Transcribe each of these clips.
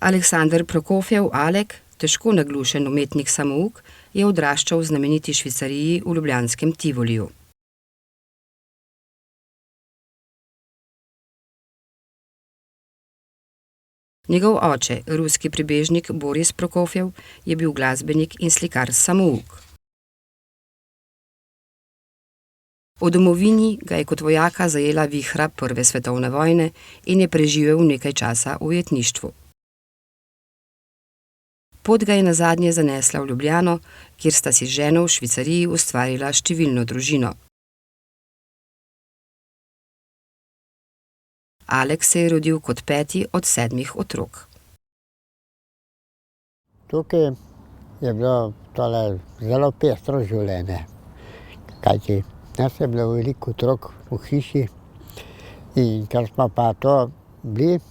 Aleksander Prokofjev, Alek, težko naglušen umetnik samouk, je odraščal v znameniti Švicariji v ljubljanskem Tivoliju. Njegov oče, ruski prebežnik Boris Prokofjev, je bil glasbenik in slikar samouk. V domovini ga je kot vojaka zajela vihra prve svetovne vojne in je preživel nekaj časa v ujetništvu. Pot ga je nazadnje zanesla v Ljubljano, kjer sta si z ženo v Švicariji ustvarila številno družino. Alek se je rodil kot 5. od 7 otrok. Tukaj je bilo tole zelo pestro življenje, kajti nas je bilo veliko otrok v hiši in ker smo pa to bili,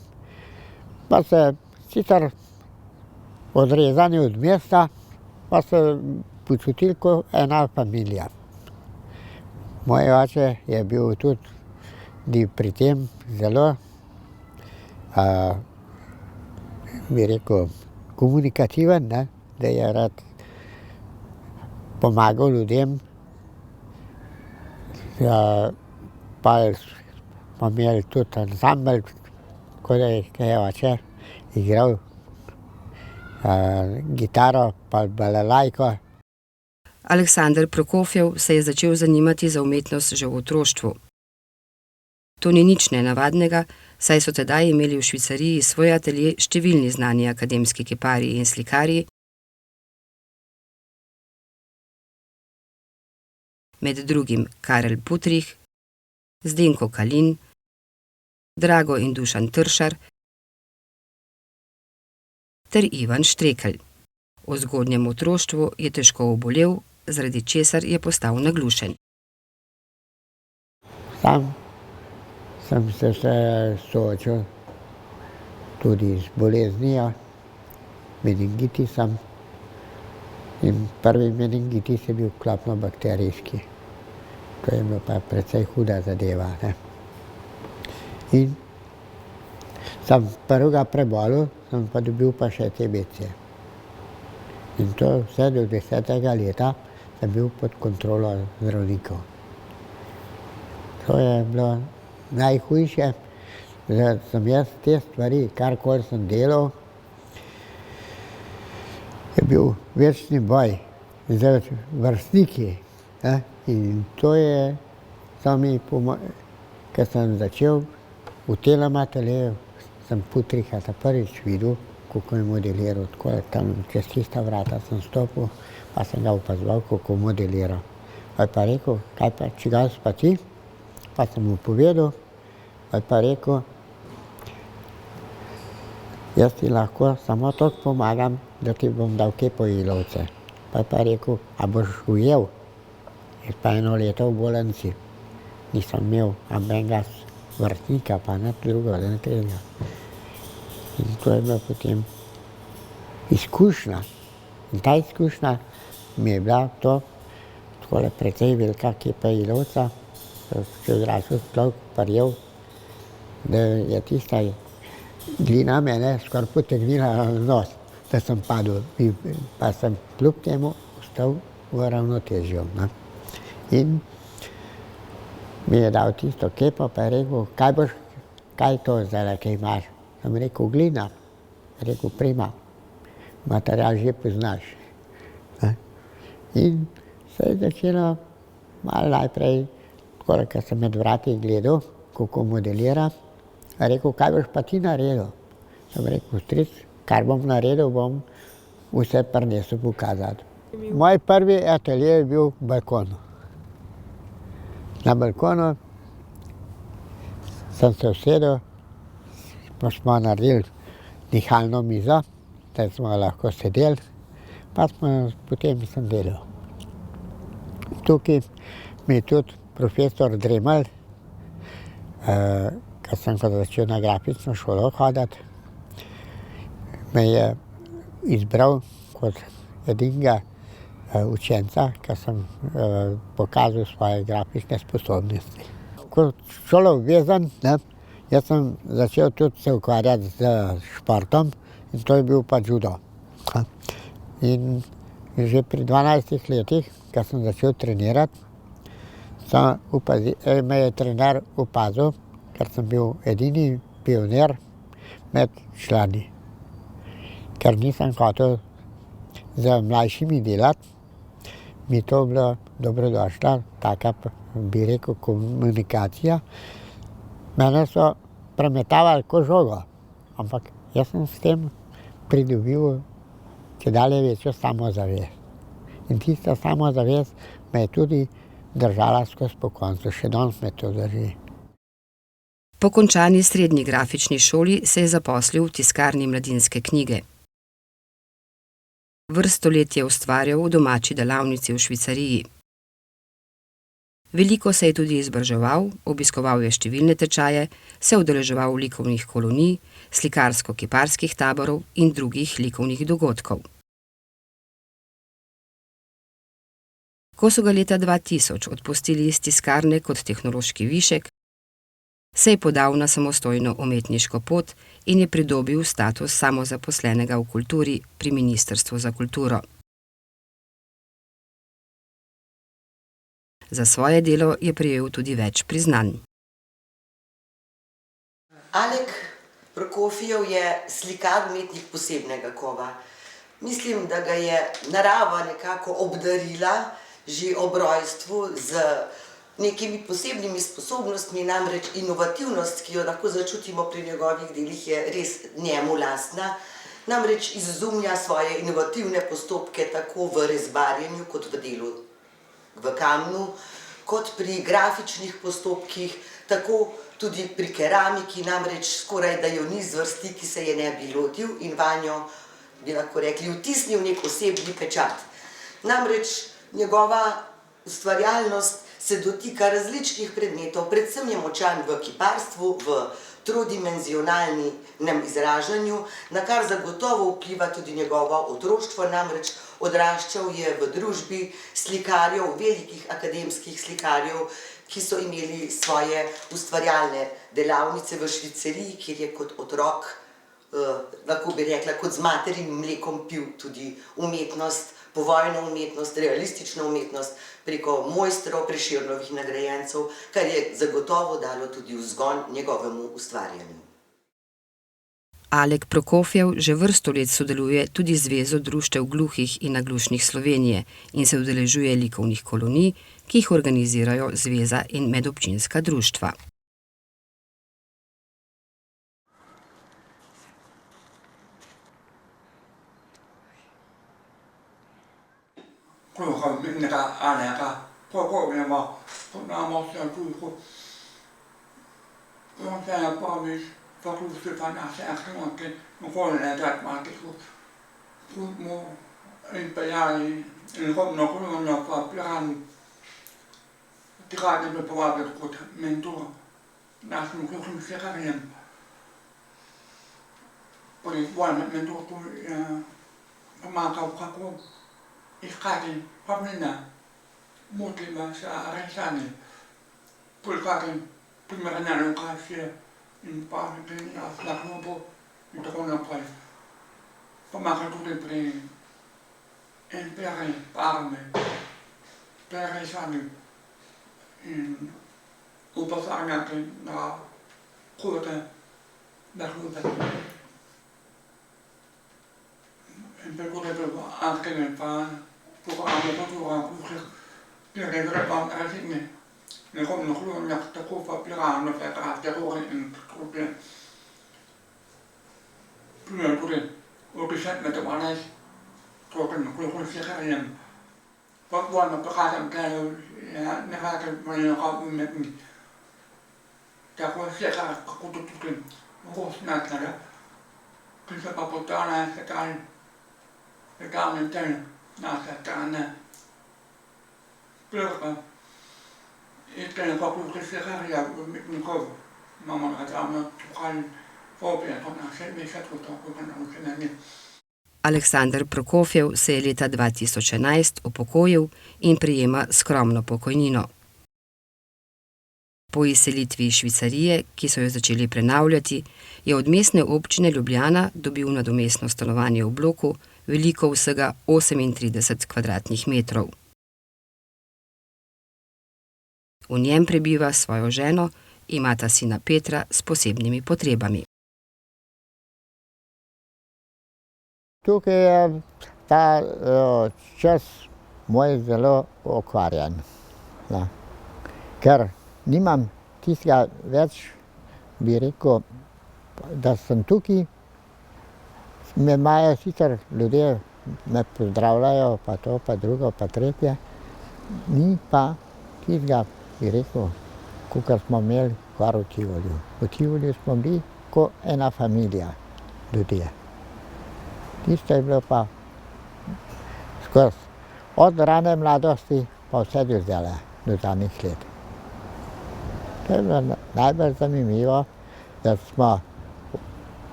pa se sicer odrezani od mesta, pa se počutili kot ena familija. Moj oče je bil tudi pri tem zelo, bi rekel, komunikativen, ne, da je rad pomagal ljudem. Pa smo imeli tudi ansambel, tako da je oče igral kitaro pa balalajko. Aleksander Prokofjev se je začel zanimati za umetnost že v otroštvu. To ni nič nenavadnega, saj so tedaj imeli v Švicariji svoj atelje številni znani akademski kiparji in slikarji, med drugim Karel Putrih, Zdenko Kalin, Drago in Dušan Tršar ter Ivan Štrekelj. V zgodnjem otroštvu je težko obolel, zaradi česar je postal naglušen. Sam sem se soočil tudi z boleznijo, meningitisom. In prvi meningitis je bil klopno-bakterijski. To je bila pa precej huda zadeva, ne. In sem prvega prebolel, sem pa dobil pa še TBC. In to vse do 10. leta sem bil pod kontrolo zdravnikov. To je bilo najhujše, da sem jaz te stvari, karkoli sem delal, je bil večni boj z vrstniki, ne? In to je sami, ker sem začel v tem ateljeju, sem Putriha prvič videl, kako je modeliral, tako je tam čez tista vrata sem stopil, pa sem ga opazoval, kako modeliral. Pa je pa rekel, kaj pa, čigav si pa ti? Pa sem mu povedal, pa je pa rekel, jaz ti lahko samo toliko pomagam, da ti bom dal kje pojilovce. Pa je pa rekel, a boš ujel? Jaz pa 1 leto v bolnici. Nisem imel nobenega vrstnika, pa nič drugega, ne tega. In to je bila potem izkušnja. In ta izkušnja mi je bila to takole precej velika kje pojilovca, se odrasel človek prijel, da je tista glina mene skoraj potegnila nos, da sem padel, pa sem kljub temu ostal v ravnotežju, ne. In mi je dal tisto kepo, pa je rekel, kaj to zdajle, kaj imaš? Sem rekel, glina. Je rekel, prima, material že poznaš, ne. In se je začelo malo najprej, takole, ker sem med vrati gledal, kako modelira, je rekel, kaj boš pa ti naredil? Sem rekel, stric, kar bom naredil, bom vse prinesel pokazati. Moj prvi atelje je bil balkon. Na balkonu sem se usedel, pa smo naredili nihalno mizo, da smo lahko sedeli, pa potem sem delal. Tukaj mi je tudi profesor Dremelj, ker sem začel na grafično šolo hoditi, me je izbral kot edinega učenca, ker sem pokazal svoje grafične sposobnosti. Kot šoloobvezen, ne, jaz sem začel tudi se ukvarjati s športom In to je bil pa judo. In že pri 12 letih, ko sem začel trenirati, me je trener opazil, ker sem bil edini pionir med člani. Ker nisem hotel z mlajšimi delati, mi je to bila dobrodošla, taka, bi rekel, komunikacija. Mene so premetavali kot žogo, ampak jaz sem s tem pridobil čedalje večjo samozavest. In tista samozavest me je tudi držala skozi po koncu, še danes me to drži. Po končani srednji grafični šoli se je zaposlil v tiskarni Mladinske knjige. Vrsto let je ustvarjal v domači delavnici v Švicariji. Veliko se je tudi izobraževal, obiskoval je številne tečaje, se udeleževal likovnih kolonij, slikarsko-kiparskih taborov in drugih likovnih dogodkov. Ko so ga leta 2000 odpustili iz tiskarne kot tehnološki višek, se je podal na samostojno umetniško pot in je pridobil status samozaposlenega v kulturi pri Ministrstvu za kulturo. Za svoje delo je prejel tudi več priznanj. Alek Prokofjev je slikar, umetnik posebnega kova. Mislim, da ga je narava nekako obdarila že ob rojstvu z nekimi posebnimi sposobnostmi, namreč inovativnost, ki jo lahko začutimo pri njegovih delih, je res njemu lastna. Namreč izumlja svoje inovativne postopke tako v rezbarjenju kot v delu v kamnu, kot pri grafičnih postopkih, tako tudi pri keramiki, namreč skoraj da jo ni zvrsti, ki se je ne bi lotil in vanjo, bi lahko rekli, vtisnil nek osebni pečat. Namreč njegova ustvarjalnost se dotika različnih predmetov, predvsem je močan v kiparstvu, v trodimenzionalnem izražanju, na kar zagotovo vpliva tudi njegovo otroštvo, namreč odraščal je v družbi slikarjev, velikih akademskih slikarjev, ki so imeli svoje ustvarjalne delavnice v Švicariji, kjer je kot otrok, lahko bi rekla, kot z materim mlekom pil tudi umetnost, povojno umetnost, realistično umetnost preko mojstrov, Prešernovih nagrajencev, kar je zagotovo dalo tudi vzgon njegovemu ustvarjanju. Alek Prokofjev že vrsto let sodeluje tudi z Zvezo društev gluhih in naglušnih Slovenije in se udeležuje likovnih kolonij, ki jih organizirajo zveza in medobčinska društva. Искали памена мутлима са аресани. Пулкаки примерно локация in parque na klubu in tako naprej. Pomaga tudi pri imperi, parme, peresani in upozarjati na kurde na klube. In tako da bi ankringen pa programme kultura bruger direkte razine. Nekom nog luôn nhặt ta cô pháp là nó phải cả ta cô in cô kia luôn cô kia ô cái sách này ta bảo này cô cần cô sẽ khai nhận pháp quan nó có khai thẳng cái nó khai cái mà nó không mệt ta cô sẽ khai cô tụt tụt cô nát là đó cái sẽ bảo ta này sẽ cái mình tên là sẽ cái này được Itken kapul kesekari ja mikun kov. Mama had allemaal toegaan voorbeeld van een set goed. Aleksander Prokofjev se je leta 2011 upokojil in prejema skromno pokojnino. Po izselitvi iz Švicarije, ki so jo začeli prenavljati, je od mestne občine Ljubljana dobil nadomestno stanovanje v bloku, veliko vsega 38 kvadratnih metrov. V njem prebiva s svojo ženo, imata sina Petra s posebnimi potrebami. Tukaj je ta čas moj zelo okvarjen. Ja. Ker nimam tistega več, bi rekel, da sem tukaj. Me imajo sicer ljudje, me pozdravljajo, pa to, pa drugo, pa tretje. Ni pa tistega, bi rekel, kakor smo imeli kar v Tivoliju. V Tivoliju smo bili kot ena familija ljudje. Tisto je bilo pa skozi. Od rane mladosti pa vse do zdajle, do zadnjih let. To je bilo najbolj zanimivo, da smo,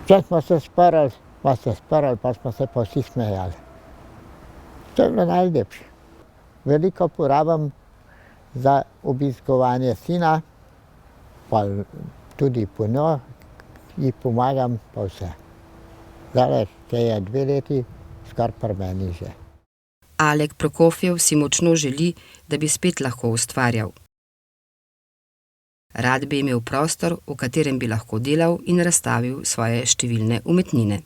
če smo se sprli, pa smo se pa vsi smejali. To je bilo najlepše. Veliko porabim za obiskovanje sina, pa tudi po njo ji pomagam, pa vse. Zdaj, te je 2 leti, skoraj pri meni že. Alek Prokofjev si močno želi, da bi spet lahko ustvarjal. Rad bi imel prostor, v katerem bi lahko delal in razstavil svoje številne umetnine.